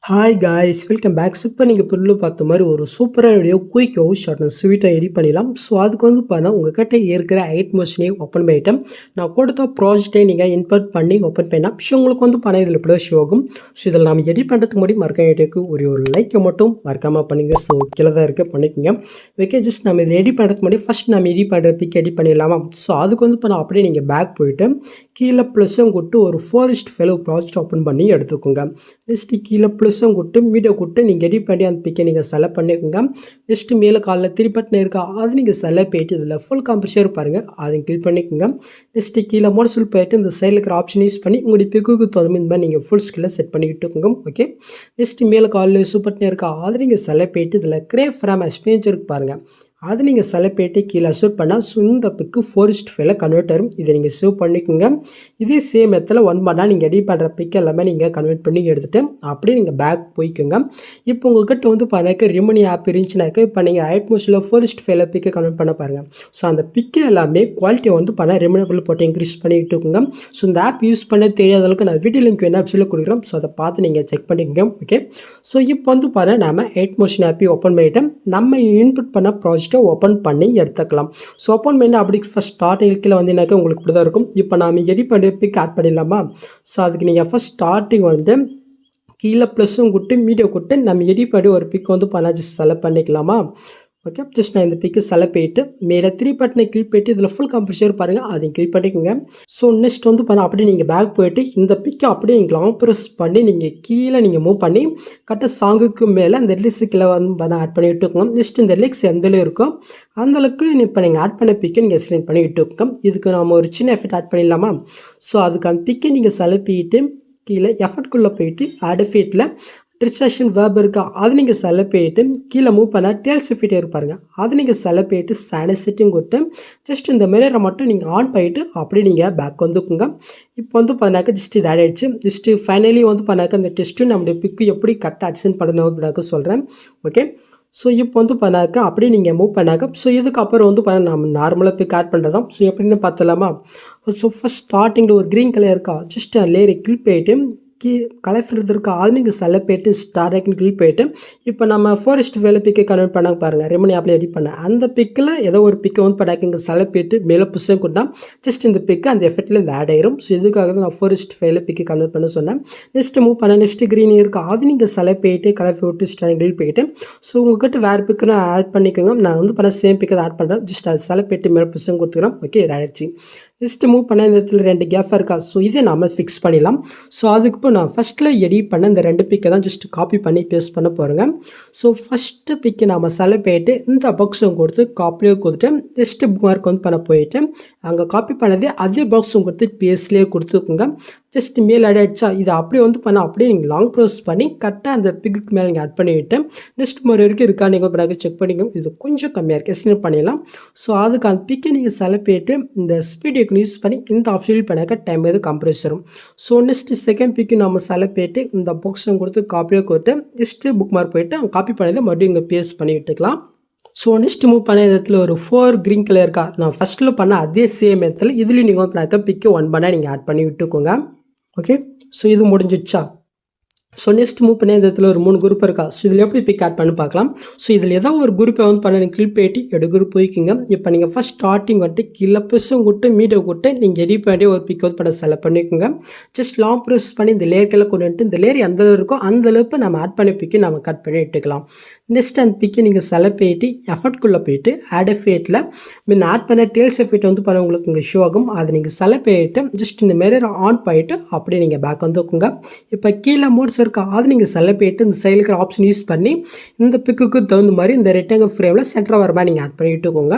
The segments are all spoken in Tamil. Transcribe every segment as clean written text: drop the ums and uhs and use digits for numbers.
Hi guys welcome back. இப்போ நீங்கள் பொருள் பார்த்த மாதிரி ஒரு சூப்பரான வீடியோ குயிக்காக ஷார்ட் அண்ட் ஸ்வீட்டாக எடிட் பண்ணிடலாம். ஸோ அதுக்கு வந்து பார்த்தா உங்கள்கிட்ட இருக்கிற ஐட் மோஷனே ஓப்பன் பண்ணிட்டேன். நான் கொடுத்த ப்ராஜெக்டை நீங்கள் இன்புட் பண்ணி ஓப்பன் பண்ணால் ஸோ உங்களுக்கு வந்து பணம் இதில் இப்படி ஷோ ஆகும். ஸோ இதில் நம்ம எடிட் பண்ணுறதுக்கு முன்னாடி மறக்க வேண்டியதுக்கு ஒரு லைக்கை மட்டும் மறக்காமல் பண்ணுங்கள். ஸோ கீழே தான் இருக்க பண்ணிக்கோங்க. ஓகே, ஜஸ்ட் நம்ம இதில் எடிட் பண்ணுறதுக்கு முன்னாடி ஃபஸ்ட் நம்ம எடிட் பண்ணுறதுக்கு எடிட் பண்ணிடலாமா? ஸோ அதுக்கு வந்து இப்போ நான் அப்படியே நீங்கள் பேக் போயிட்டு கீழே ப்ளஸ்ஸும் கொட்டு ஒரு ஃபாரஸ்ட் ஃபெலோ ப்ராஜெக்ட் ஓப்பன் பண்ணி எடுத்துக்கோங்க. நெக்ஸ்ட்டு கீழே ப்ளஸ்ஸும் கொட்டு மீடியோ கொட்டு நீங்கள் எடிட் பண்ணி அந்த பிக்கை நீங்கள் செலக்ட் பண்ணிக்கோங்க. நெக்ஸ்ட்டு மேலே காலில் திருப்பட்டின இருக்கா அது நீங்கள் செலக்ட் போயிட்டு இதில் ஃபுல் கம்ப்ரஷர் பாருங்கள், அதை கிளிக் பண்ணிக்கோங்க. நெக்ஸ்ட்டு கீழே மோட்ஸில் போயிட்டு இந்த சைடில் இருக்கிற ஆப்ஷன் யூஸ் பண்ணி உங்களுடைய பிக்குக்கு தகுந்த மாதிரி நீங்கள் ஃபுல் ஸ்கில்லை செட் பண்ணிக்கிட்டுக்கோங்க. ஓகே, நெக்ஸ்ட்டு மேலே காலில் சூப்பட்டின இருக்கா அது நீங்கள் செலக்ட் போயிட்டு இதில் கிரே ஃப்ரம் எக்ஸ்பீரியன்ஸ் இருக்கு பாருங்கள், அது நீங்கள் செலக்ட் போயிட்டு கீழே அசூட் பண்ணால் ஸோ இந்த பிக்கு ஃபாரஸ்ட் ஃபைல கன்வெர்ட் ஆகும். இதை நீங்கள் சேவ் பண்ணிக்கோங்க. இதே சேம் மெத்தில் ஒன் பண்ணால் நீங்கள் எடிட் பண்ணுற பிக் எல்லாமே நீங்கள் கன்வெர்ட் பண்ணி எடுத்துகிட்டு அப்படியே நீங்கள் பேக் போய்க்குங்க. இப்போ உங்கள்கிட்ட வந்து பாருங்க ரிமனி ஆப் இருந்துச்சுனாக்க இப்போ நீங்கள் ஐட் மோஷனில் ஃபாரஸ்ட் ஃபைல பிக்கை கன்வெர்ட் பண்ண பாருங்கள். ஸோ அந்த பிக்கு எல்லாமே குவாலிட்டியை வந்து பண்ண ரிமனபிள் போட்டு இன்க்ரீஸ் பண்ணிக்கிட்டு இருக்குங்க. ஸோ இந்த ஆப் யூஸ் பண்ண தெரியாத அளவுக்கு நான் வீடியோ லிங்க் என்ன ஆப்ஸில் கொடுக்குறோம். ஸோ அதை பார்த்து நீங்கள் செக் பண்ணிக்கோங்க. ஓகே, ஸோ இப்போ வந்து பாருங்கள் நம்ம ஐட் மோஷன் ஆப்பை ஓப்பன் பண்ணிவிட்டு நம்ம இன்புட் பண்ண ப்ராஜெக்டை ஓப்பன் பண்ணி எடுத்துக்கலாம். ஸோ ஓப்பன் பண்ணி அப்படி ஃபஸ்ட் ஸ்டார்டிங் கீழே வந்தீங்கன்னாக்கா உங்களுக்கு இப்படி தான் இருக்கும். இப்போ நாம் எடிட் பண்ணி பிக் ஆட் பண்ணிடலாமா? ஸோ அதுக்கு நீங்கள் ஃபஸ்ட் ஸ்டார்டிங் வந்து கீழே ப்ளஸ்ஸும் கொடுத்து மீடியோ கொடுத்து நம்ம எடிட் பண்ணி ஒரு பிக் வந்து பண்ண ஜஸ்ட் செலக்ட் பண்ணிக்கலாமா? ஓகே, ஜஸ்ட் நான் இந்த பிக்கு செலக்ட் போயிட்டு மேலே 3 பட்டனை கிளிக் போயிட்டு இதில் ஃபுல் கம்ப்ரஷர் பாருங்கள், அதையும் கிளிக் பண்ணிக்கோங்க. ஸோ நெக்ஸ்ட் வந்து பண்ண அப்படியே நீங்கள் பேக் போயிட்டு இந்த பிக்கை அப்படியே நீங்கள் லாங் ப்ரெஸ் பண்ணி நீங்கள் கீழே நீங்கள் மூவ் பண்ணி கரெக்டாக சாங்குக்கு மேலே அந்த லிரிக்ஸுக்குள்ளே வந்து பண்ண ஆட் பண்ணி விட்டுக்கோங்க. நெக்ஸ்ட் இந்த லிரிக்ஸ் எந்தளவு இருக்கோ அந்தளவுக்கு இப்போ நீங்கள் ஆட் பண்ண பிக்கை நீங்கள் செலக்ட் பண்ணி விட்டுக்கோங்க. இதுக்கு நம்ம ஒரு சின்ன எஃபெக்ட் ஆட் பண்ணிடலாமா? ஸோ அதுக்கு அந்த பிக்கை நீங்கள் செலக்ட் பண்ணிட்டு கீழே எஃபர்ட்குள்ளே போயிட்டு ஆட் எஃபெக்ட்டில் டிஸ்ட்ராக்ஷன் வேர்ப் இருக்கா அது நீங்கள் செலக்ட் பண்ணிட்டு கீழே மூவ் பண்ணால் டேல்ஸ் எஃபெக்ட் இருப்பாருங்க, அது நீங்கள் செலக்ட் பண்ணிட்டு சானிசிட்டிங் கொடுத்து ஜஸ்ட் இந்த மிரரை மட்டும் நீங்கள் ஆன் பண்ணிவிட்டு அப்படியே நீங்கள் பேக் வந்துக்குங்க. இப்போ வந்து பண்ணாக்க ஜஸ்ட் இது ஆட் ஆகிடுச்சு. ஜஸ்ட்டு ஃபைனலி வந்து பண்ணாக்க அந்த டெஸ்ட்டு நம்மளுடைய பிக்கு எப்படி கரெக்டாக அட்ஜஸ்ட் பண்ணணும் அப்படின்னாக்க சொல்கிறேன். ஓகே, ஸோ இப்போ வந்து பண்ணாக்க அப்படியே நீங்கள் மூவ் பண்ணாக்க ஸோ இதுக்கப்புறம் வந்து பண்ண நம்ம நார்மலாக பிக் ஆட் பண்ணுறதான். ஸோ எப்படின்னு பார்த்தலாமா? ஸோ ஃபஸ்ட் ஸ்டார்டிங்கில் ஒரு க்ரீன் கலர் இருக்கா ஜஸ்ட் லேயரை கிளிக் போயிட்டு கலர் இருக்கா அது நீங்கள் செலக்ட் போயிட்டு ஸ்டார்ட் கிளிக் போயிட்டு இப்போ நம்ம ஃபாரஸ்ட் வேலை பிக்கை கன்வெர்ட் பண்ண பாருங்கள் ரெமனி ஆப்பில் எடிட் பண்ண அந்த பிக்கில் ஏதோ ஒரு பிக்கை வந்து பண்ணாக்க இங்கே செலக்ட் போயிட்டு மேலே புஷம் கொடுத்தா ஜஸ்ட் இந்த பிக்கு அந்த எஃபெக்டில் இந்த ஆட் ஆயிரும். ஸோ இதுக்காக தான் நான் ஃபாரஸ்ட் வேலை பிக்கை கன்வெர்ட் பண்ண சொன்னேன். நெக்ஸ்ட்டு மூவ் பண்ண நெக்ஸ்ட்டு க்ரீன் இருக்கா அது நீங்கள் செலக்ட் போயிட்டு கலர் போட்டு ஸ்டார்ட் கிளிக் போயிட்டு ஸோ உங்கள்கிட்ட வேறு பிக்கு நான் ஆட் பண்ணிக்கோங்க. நான் வந்து பண்ண சேம் பிக்கை ஆட் பண்ணுறேன். ஜஸ்ட் அது செலக்ட் போயிட்டு மேலே புஷம் கொடுத்துக்கிறேன். ஓகே, இது ஆயிடுச்சு. நெக்ஸ்ட்டு மூவ் பண்ண இந்த இடத்துல 2 கேஃபாக இருக்கா ஸோ இதை நம்ம ஃபிக்ஸ் பண்ணிடலாம். ஸோ அதுக்கு இப்போ நான் ஃபஸ்ட்டில் எடிட் பண்ண இந்த 2 பிக்கை தான் ஜஸ்ட் காப்பி பண்ணி பேஸ்ட் பண்ண போகிறேங்க. ஸோ ஃபஸ்ட்டு பிக்கை நம்ம செலக்ட் போயிட்டு இந்த பாக்ஸும் கொடுத்து காப்பியே கொடுத்துட்டு நெக்ஸ்ட்டு மார்க் வந்து பண்ண போயிட்டு அங்கே காப்பி பண்ணதே அதே பாக்ஸும் கொடுத்து பேஸ்ட்லேயே கொடுத்துக்குங்க. ஜஸ்ட் மேல் ஆட் ஆகிடுச்சா இதை அப்படியே வந்து பண்ண அப்படியே நீங்கள் லாங் ப்ரோஸ் பண்ணி கரெக்டாக அந்த பிக்கு மேலே நீங்கள் ஆட் பண்ணிவிட்டு நெக்ஸ்ட் மாதிரி வரைக்கும் இருக்கா நீங்கள் பண்ணாக்க செக் பண்ணிக்கோங்க. இது கொஞ்சம் கம்மியாக இருக்குது எஸ்டிமேட் பண்ணிடலாம். ஸோ அதுக்கு அந்த பிக்கை நீங்கள் செலக்ட் போயிட்டு இந்த ஸ்பீட் யூஸ் பண்ணி இந்த ஆப்ஷன் பண்ணாக்க டைம் எது கம்ப்ரஸ் வரும். ஸோ நெக்ஸ்ட்டு செகண்ட் பிக்கு நம்ம செலக்ட் போயிட்டு இந்த பாக்ஸும் கொடுத்து காப்பியாக கொடுத்து நெக்ஸ்ட்டு புக் மார்க் போயிட்டு காப்பி பண்ணதை மறுபடியும் இங்கே பேஸ்ட் பண்ணி விட்டுக்கலாம். ஸோ நெக்ஸ்ட் மூவ் பண்ண இடத்துல ஒரு 4 க்ரீன் கலர் இருக்கா நான் ஃபஸ்ட்டில் பண்ண அதே சேம் இடத்துல இதுலேயும் நீங்கள் வந்து பண்ணாக்க பிக்கு 1 பண்ண நீங்கள் ஆட் பண்ணி விட்டுக்கோங்க. ஓகே, ஸோ இது முடிஞ்சிடுச்சா? ஸோ நெக்ஸ்ட் மூவ் பண்ணி இந்த இடத்துல ஒரு 3 குரூப் இருக்கா ஸோ இதில் எப்படி பிக் ஆட் பண்ணி பார்க்கலாம். ஸோ இதில் ஏதோ ஒரு குரூப்பை வந்து பண்ண கிளிக் போயிட்டு எடு குரூப் போய்க்குங்க. இப்போ நீங்கள் ஃபஸ்ட் ஸ்டார்டிங் வந்துட்டு கீழே ப்ரெஸ்ஸும் கொடுத்து மீடியோ கொடுத்து நீங்கள் எடிட் பண்ணி ஒரு பிக் வந்து பண்ண செலக்ட் பண்ணிக்கோங்க. ஜஸ்ட் லாங் ப்ரெஸ் பண்ணி இந்த லேயர்க்கெல்லாம் கொண்டு வந்துட்டு இந்த லேயர் எந்த இருக்கோ அந்த அளவுக்கு நம்ம ஆட் பண்ணி பிக்கை நம்ம கட் பண்ணி எடுத்துக்கலாம். நெக்ஸ்ட் அந்த பிக்கை நீங்கள் செலக்ட் போயிட்டு எஃபர்ட்குள்ளே போயிட்டு ஆட் எஃபெக்ட்டில் முன்ன ஆட் பண்ண டேல்ஸ் எஃபெக்ட் வந்து பண்ண உங்களுக்கு இங்கே ஷோ ஆகும். அதை நீங்கள் செலக்ட் போயிட்டு ஜஸ்ட் இந்த மிரரை ஆன் பண்ணிட்டு அப்படியே நீங்கள் பேக் வந்துக்குங்க. இப்போ கீழே மோட்ஸ் இருக்கா அது நீங்கள் செலக்ட் போயிட்டு இந்த சைடில் இருக்கிற ஆப்ஷன் யூஸ் பண்ணி இந்த பிக்குக்கு தகுந்த மாதிரி இந்த ரெக்டாங்கிள் ஃப்ரேமில் சென்டராக வர மாதிரி நீங்கள் ஆட் பண்ணி விட்டுக்கோங்க.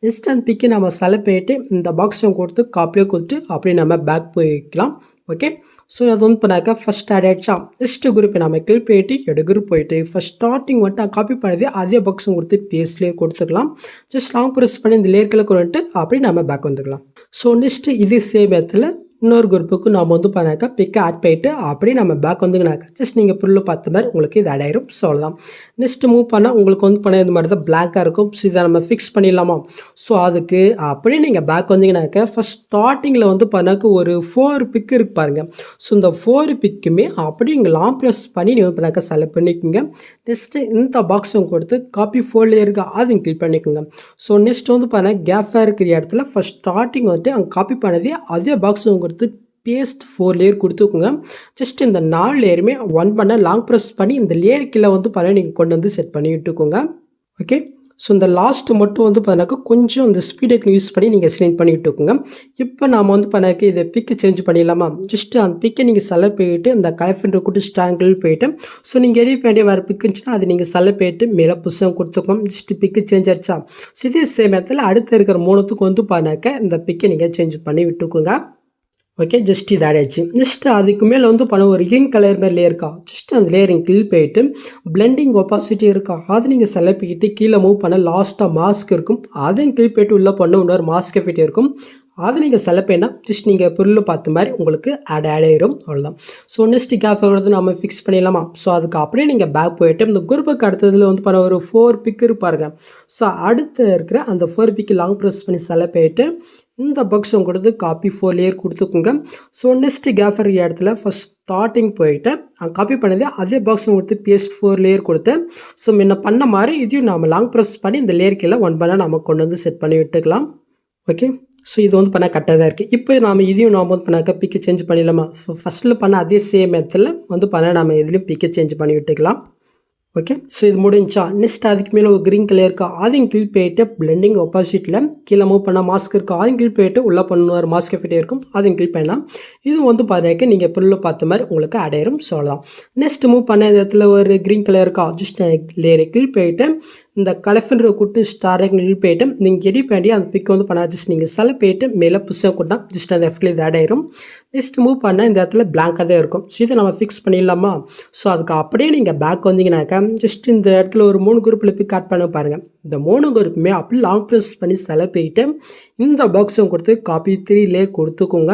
நெக்ஸ்ட் அந்த பிக்கை நம்ம செலக்ட் போயிட்டு இந்த பாக்ஸும் கொடுத்து காப்பியாக கொடுத்து அப்படியே நம்ம பேக் போய்க்கலாம். ஓகே, ஸோ அது வந்து பண்ணாக்க ஃபஸ்ட் ஆட் ஆகிடுச்சா நெக்ஸ்ட்டு குரூப்பை நம்ம கிளிக் போயிட்டு எடு குரூப் போயிட்டு ஃபஸ்ட் ஸ்டார்டிங் வந்துட்டு காப்பி பண்ணதே அதே பாக்ஸும் கொடுத்து பேஸ்ட்லேயே கொடுத்துக்கலாம். ஜஸ்ட் லாங் ப்ரெஸ் பண்ணி இந்த லேயர்க்கில் கொண்டு வந்துட்டு அப்படியே நம்ம பேக் வந்துக்கலாம். ஸோ நெக்ஸ்ட்டு இதே சேம் இடத்துல இன்னொரு குரூப்புக்கு நாம் வந்து பண்ணாக்கா பிக்கை ஆட் பண்ணிவிட்டு அப்படியே நம்ம பேக் வந்துங்கனாக்கா ஜஸ்ட் நீங்கள் புல்லில் பார்த்த மாதிரி உங்களுக்கு இது ஆட் ஆயிரும். ஸோ அவ்வளோதான். நெக்ஸ்ட் மூவ் பண்ணால் உங்களுக்கு வந்து பண்ண இந்த மாதிரி தான் பிளாக்காக இருக்கும். ஸோ இதை நம்ம ஃபிக்ஸ் பண்ணிடலாமா? ஸோ அதுக்கு அப்படியே நீங்கள் பேக் வந்தீங்கன்னாக்கா ஃபஸ்ட் ஸ்டார்டிங்கில் வந்து பண்ணாக்க ஒரு 4 பிக்கு இருக்கு பாருங்கள். ஸோ இந்த 4 பிக்குமே அப்படியே இங்கே லாங் ப்ரெஸ் பண்ணி நீங்கள் பண்ணாக்கா செலக்ட் பண்ணிக்கோங்க. நெக்ஸ்ட்டு இந்த பாக்ஸும் கொடுத்து காப்பி ஃபோல்டில் இருக்கா அதையும் கிளிக் பண்ணிக்கோங்க. ஸோ நெக்ஸ்ட் வந்து பார்த்தா கேஃபாக இருக்கிற இடத்துல ஃபஸ்ட் ஸ்டார்டிங் வந்துட்டு அங்கே காப்பி பண்ணதே அதே பாக்ஸும் கொடுத்து பேஸ்ட் 4 லேயர் கொடுத்துக்கோங்க. ஜஸ்ட் இந்த 4 லேயருமே ஒன் பண்ண லாங் ப்ரெஸ் பண்ணி இந்த லேயர் கீழே வந்து பண்ண நீங்கள் கொண்டு வந்து செட் பண்ணி விட்டுக்கோங்க. ஓகே. ஸோ இந்த லாஸ்ட்டு மட்டும் வந்து பார்த்தாக்கா கொஞ்சம் இந்த ஸ்பீடுக்கு யூஸ் பண்ணி நீங்கள் செலக்ட் பண்ணி விட்டுக்கோங்க. இப்போ நாம் வந்து பண்ணாக்க இதை பிக்கு சேஞ்ச் பண்ணிடலாமா? ஜஸ்ட் அந்த பிக்கை நீங்கள் செலக்ட் பண்ணிவிட்டு இந்த கலெக்ஷன் கூட்டு ஸ்டாங்கில் போயிட்டு ஸோ நீங்கள் எடிட் பண்ணி வேறு பிக்கு இருந்துச்சுன்னா அது நீங்கள் செலக்ட் பண்ணிட்டு மேலே புதுசாக கொடுத்துக்கோங்க. ஜஸ்ட் பிக்கு சேஞ்ச் ஆகிடுச்சா? ஸோ இதே சேம் இடத்துல அடுத்து இருக்கிற 3த்துக்கு வந்து பண்ணாக்க இந்த பிக்கை நீங்கள் சேஞ்ச் பண்ணி விட்டுக்கோங்க. ஓகே. ஜஸ்ட் இது ஆட் ஆகிடுச்சு. நெக்ஸ்ட் அதுக்கு மேலே வந்து பண்ண ஒரு கிரீன் கலர் மாதிரி லேயர் இருக்கா? ஜஸ்ட் அந்த லேயரிங் கிளிக் போயிட்டு பிளெண்டிங் ஒப்பாசிட்டி இருக்கா அது நீங்கள் செலக்ட் பண்ணிட்டு கீழே மூவ் பண்ண லாஸ்ட்டாக மாஸ்க் இருக்கும் அதையும் கிளிக் போயிட்டு உள்ளே பண்ண இன்னொரு மாஸ்க் எஃபெக்ட் இருக்கும் அதை நீங்கள் செலக்ட் பண்ணால் ஜஸ்ட் நீங்கள் பொருள் பார்த்த மாதிரி உங்களுக்கு ஆட் ஆகிடும். அவ்வளோதான். ஸோ நெக்ஸ்ட் கேஃப் வந்து நம்ம ஃபிக்ஸ் பண்ணிடலாமா? ஸோ அதுக்கு அப்படியே நீங்கள் பேக் போயிட்டு இந்த குரூப்புக்கு அடுத்ததில் வந்து பண்ண ஒரு 4 பிக்கு இருப்பாருங்க. ஸோ அடுத்து இருக்கிற அந்த 4 பிக்கு லாங் ப்ரெஸ் பண்ணி செலக்ட் பண்ணிட்டு இந்த பாக்ஸும் கொடுத்து காப்பி 4 லேயர் கொடுத்துக்குங்க. ஸோ நெக்ஸ்ட் கேஃபர் இடத்துல ஃபஸ்ட் ஸ்டார்டிங் போயிட்டு காப்பி பண்ணதே அதே பாக்ஸும் கொடுத்து பேஸ்ட் 4 லேயர் கொடுத்து ஸோ முன்ன பண்ண மாதிரி இதையும் நம்ம லாங் ப்ரெஸ் பண்ணி இந்த லேயர் கீழே ஒன் பண்ண நம்ம கொண்டு வந்து செட் பண்ணி விட்டுக்கலாம். ஓகே. ஸோ இது வந்து பண்ணால் கரெக்டாக தான் இருக்குது. இப்போ நாம் இதையும் நாம் வந்து பண்ணாக்க பிக்கை சேஞ்ச் பண்ணிடலாமா? ஃபஸ்ட்டில் பண்ண அதே சேம் மெத்தடில் வந்து பண்ண நம்ம இதுலேயும் பிக்கை சேஞ்ச் பண்ணி விட்டுக்கலாம். ஓகே. ஸோ இது முடிஞ்சா நெக்ஸ்ட் அதுக்கு மேலே ஒரு க்ரீன் கலர் இருக்கா அதையும் கிளிக் போயிட்டு பிளெண்டிங் ஆப்போசிட்டில் கீழே மூவ் பண்ணால் மாஸ்க் இருக்கா அதையும் கிளிக் போயிட்டு உள்ளே பண்ணுவார் மாஸ்க் எஃபெக்ட் இருக்கும் அதையும் கிளிக் பண்ணலாம். இது வந்து பார்த்தீங்கன்னா நீங்கள் பொருள் பார்த்த மாதிரி உங்களுக்கு ஆட் ஆயிரும். ஸோ அவ்வளோதான். நெக்ஸ்ட் மூவ் பண்ண இந்த இடத்துல ஒரு க்ரீன் கலர் இருக்கா ஜஸ்ட் லேயரை கிளிக் போயிட்டு இந்த கலெக்ஷன் கூட்டு ஸ்டாரை கிளிக் போயிட்டு நீங்கள் எடிட் பண்ணி அந்த பிக் வந்து பண்ணால் ஜஸ்ட் நீங்கள் செலக்ட் போயிட்டு மேலே புதுசாக கூட்டா ஜஸ்ட் அந்த எஃப்டில் இது ஆட் ஆயிரும். நெக்ஸ்ட் மூவ் பண்ணால் இந்த இடத்துல பிளாங்காக தான் இருக்கும். ஸோ இதை நம்ம ஃபிக்ஸ் பண்ணிடலாமா? ஸோ அதுக்கு அப்படியே நீங்கள் பேக் வந்தீங்கன்னாக்கா ஜஸ்ட் இந்த இடத்துல ஒரு 3 குரூப்பில் பிக் ஆட் பண்ண பாருங்கள். இந்த 3 குரூப்புமே அப்படி லாங் ப்ரெஸ் பண்ணி செலக்ட் பண்ணிட்டு இந்த பாக்ஸும் கொடுத்து காப்பி 3 லேயர் கொடுத்துக்கோங்க.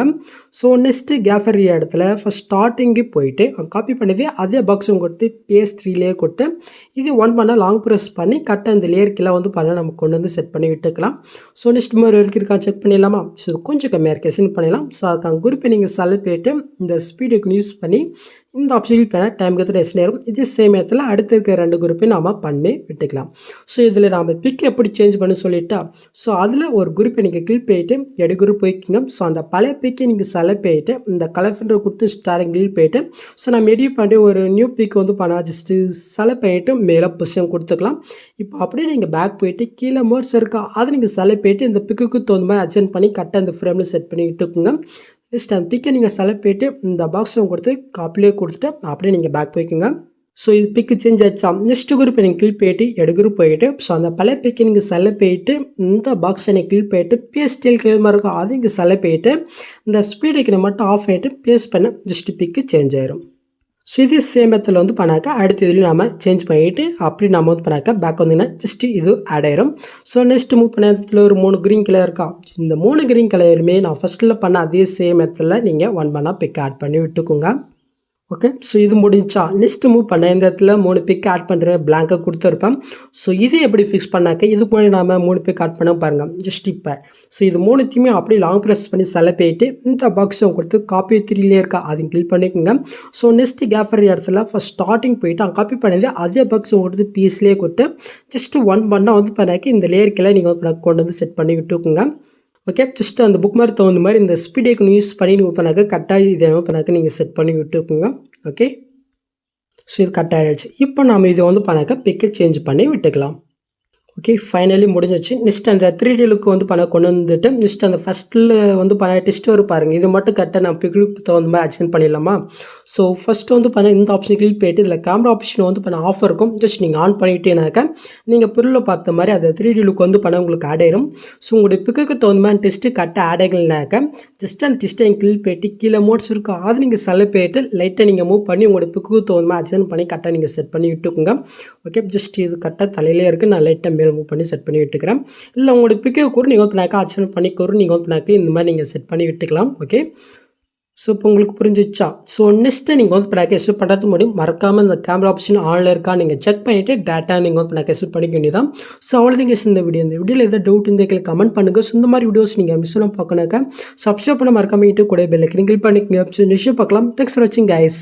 ஸோ நெக்ஸ்ட்டு கேஃபர் இடத்துல ஃபஸ்ட் ஸ்டார்டிங்கு போயிட்டு காப்பி பண்ணதே அதே பாக்ஸும் கொடுத்து பேஸ்ட் 3 லேயர் கொடுத்து இது ஒன் பண்ணால் லாங் ப்ரெஸ் பண்ணி கரெக்டாக இந்த லேயர் கீழே வந்து பண்ண நம்ம கொண்டு வந்து செட் பண்ணி விட்டுக்கலாம். ஸோ நெக்ஸ்ட் மாதிரி வரைக்கும் இருக்கா செக் பண்ணிடலாமா? ஸோ இது கொஞ்சம் கம்மியாக இருக்குது சென்ட் பண்ணிடலாம். ஸோ அதுக்கான குரூப்பை நீங்கள் செலக்ட் பண்ணிட்டு இந்த ஸ்பீடுக்கு யூஸ் பண்ணி இந்த ஆப்ஷன் பண்ணால் டைம் கற்று எஸ் நேரம் இதே சேம் இடத்துல அடுத்து இருக்கிற 2 குரூப்பையும் நாம் பண்ணி விட்டுக்கலாம். ஸோ இதில் நாம் பிக் எப்படி சேஞ்ச் பண்ணி சொல்லிட்டா ஸோ அதில் ஒரு குரூப்பை நீங்கள் கிளிக் போயிட்டு எடு குரூப் போய்க்குங்க. ஸோ அந்த பழைய பிக்கை நீங்கள் செலக்ட் பண்ணிட்டு இந்த கலர்ஃபுல் கொடுத்து ஸ்டாரிங் கிளிக் போயிட்டு ஸோ நம்ம எடிட் பண்ணி ஒரு நியூ பிக் வந்து பண்ணால் ஜஸ்ட்டு செலக்ட் பண்ணிட்டு மேலே பொசிஷன் கொடுத்துக்கலாம். இப்போ அப்படியே நீங்கள் பேக் போயிட்டு கீழே மோட்ஸ் இருக்கா அதை நீங்கள் செலக்ட் பண்ணிட்டு இந்த பிக்குக்கு தகுந்த மாதிரி அட்ஜஸ்ட் பண்ணி கரெக்டாக இந்த ஃப்ரேமில் செட் பண்ணி விட்டுக்குங்க. நெக்ஸ்ட் அந்த பிக்கை நீங்கள் செலக்ட் பண்ணிட்டு இந்த பாக்ஸும் கொடுத்து காப்பிலே கொடுத்துட்டு அப்படியே நீங்கள் பேக் போய்க்குங்க. ஸோ இது பிக்கு சேஞ்ச் ஆச்சா? நெக்ஸ்ட் குரூப் நீங்கள் கிளிக் போயிட்டு எடு குரூப் போயிட்டு ஸோ அந்த பழைய பிக்கை நீங்கள் செலக்ட் பண்ணிட்டு இந்த பாக்ஸை நீங்கள் கிளிக் போயிட்டு பேஸ்ட் மாதிரி இருக்கும் அதை இங்கே செலக்ட் பண்ணிட்டு இந்த ஸ்பீடுக்கு மட்டும் ஆஃப் ஆகிட்டு பேஸ்ட் பண்ண ஜஸ்ட் பிக்கு சேஞ்ச் ஆயிரும். ஸோ இது சேம் மெத்தடில் வந்து பண்ணாக்கா அடுத்த இதுலேயும் நம்ம சேஞ்ச் பண்ணிவிட்டு அப்படி நம்ம வந்து பண்ணாக்கா பேக் வந்தீங்கன்னா ஜஸ்ட்டு இது ஆட் ஆயிரும். ஸோ நெக்ஸ்ட் மூவ் பண்ண இடத்துல ஒரு 3 க்ரீன் கலர் இருக்கா இந்த 3 க்ரீன் கலருமே நான் ஃபஸ்ட்டில் பண்ண அதே சேம் மெத்தடில் நீங்கள் ஒன் பண்ணால் பிக் ஆட் பண்ணி விட்டுக்கோங்க. ஓகே. ஸோ இது முடிஞ்சா நெக்ஸ்ட் மூவ் பண்ண இந்த இடத்துல 3 பிக் ஆட் பண்ணுற பிளாங்கை கொடுத்துருப்பேன். ஸோ இது எப்படி ஃபிக்ஸ் பண்ணாக்க இதுக்கு முன்னாடி நாம் 3 பிக் ஆட் பண்ண பாருங்கள் ஜஸ்ட் இப்போ. ஸோ இது 3த்தையுமே அப்படியே லாங் ப்ரெஸ் பண்ணி செலக்ட் பண்ணிட்டு இந்த பாக்ஸும் கொடுத்து காப்பி 3 லேயர் இருக்கா அதையும் கிளிக் பண்ணிக்கோங்க. ஸோ நெக்ஸ்ட் கேஃபர் இடத்துல ஃபஸ்ட் ஸ்டார்டிங் போயிட்டு அங்கே காப்பி பண்ணது அதே பாக்ஸும் கொடுத்து பீஸ்லேயே கொடுத்து ஜஸ்ட்டு ஒன் பண்ணால் வந்து பண்ணாக்க இந்த லேயருக்கெல்லாம் நீங்கள் வந்து கொண்டு வந்து செட் பண்ணி விட்டுக்கோங்க. ஓகே. ஜஸ்ட் அந்த புக் மாதிரி தகுந்த மாதிரி இந்த ஸ்பீட் ஐக்கன் யூஸ் பண்ணி நீங்கள் பண்ணாக்க கரெக்டாக இது என்ன பண்ணாக்க நீங்கள் செட் பண்ணி விட்டுக்குங்க. ஓகே. ஸோ இது கரெக்டாக ஆகிடுச்சு. இப்போ நாம் இதை வந்து பண்ணாக்க பிக்கை சேஞ்ச் பண்ணி விட்டுக்கலாம். ஓகே. ஃபைனலி முடிஞ்சிச்சு. நெக்ஸ்ட் அந்த 3D லுக்கு வந்து பண்ண கொண்டு வந்துட்டு நெக்ஸ்ட் அந்த ஃபஸ்ட்டில் வந்து பண்ண டெஸ்ட் வரும் பாருங்கள். இது மட்டும் கரெக்டாக நான் பிக்கு தகுந்த மாதிரி அட்ஜஸ்ட் பண்ணிடலாமா? ஸோ ஃபஸ்ட்டு வந்து பண்ண இந்த ஆப்ஷன் கிளிக் போயிட்டு இதில் கேமரா ஆப்ஷன் வந்து பண்ண ஆஃப் இருக்கும் ஜஸ்ட் நீங்கள் ஆன் பண்ணிட்டேனாக்கா நீங்கள் பொருளை பார்த்த மாதிரி அதை 3D லுக் வந்து பண்ண உங்களுக்கு ஆட் ஆயிரும். ஸோ உங்களுடைய பிக்குக்கு தகுந்த மாதிரி டெஸ்ட்டு கரெக்டாக ஆட் ஆகலைனாக்கா ஜஸ்ட் அந்த டெஸ்ட்டை கிளிக் போயிட்டு கீழே மோட்ஸ் இருக்கும் அதை நீங்கள் செலக்ட் போயிட்டு லைட்டாக நீங்கள் மூவ் பண்ணி உங்களுடைய பிக்குக்கு தகுந்த மாதிரி அட்ஜஸ்ட் பண்ணி கரெக்டாக நீங்கள் செட் பண்ணி விட்டுக்குங்க. ஓகே. ஜஸ்ட் இது கரெக்டாக தலையிலே இருக்குது நான் லைட்டாக மேல் மூவ் பண்ணி செட் பண்ணி விட்டுக்கிறேன். இல்லை உங்களுடைய பிக்கை கூட நீங்கள் வந்து பண்ணாக்கா அட்ஜஸ்ட் பண்ணிக்கூட நீங்கள் வந்து பண்ணாக்க இந்த மாதிரி நீங்கள் செட் பண்ணி விட்டுக்கலாம். ஓகே. ஸோ இப்போ உங்களுக்கு புரிஞ்சிச்சா? ஸோ நெக்ஸ்ட்டு நீங்கள் வந்து இப்போ டேட்டா ஸ்விப் பண்ணுறதுக்கு முன்னாடி மறக்காமல் இந்த கேமரா ஆப்ஷன் ஆனில் இருக்கா நீங்கள் செக் பண்ணிவிட்டு டேட்டா நீங்கள் வந்து டேட்டா ஸ்விப் பண்ணிக்க வேண்டியதான். ஸோ அவ்வளோதான் guys இந்த வீடியோவில் எதாவது டவுட் இருந்தால் கீழே கமெண்ட் பண்ணுங்கள். ஸோ இந்த மாதிரி வீடியோஸ் நீங்கள் மிஸ் பண்ண பார்க்கணுக்கா சப்ஸ்கிரைப் பண்ண மறக்காம கூட பெல் ஐக்கனை கிளிக் பண்ணிக்கங்க. ஸோ நெக்ஸ்ட் பார்க்கலாம். தேங்க்ஸ் ஃபார் வாட்சிங் கைஸ்.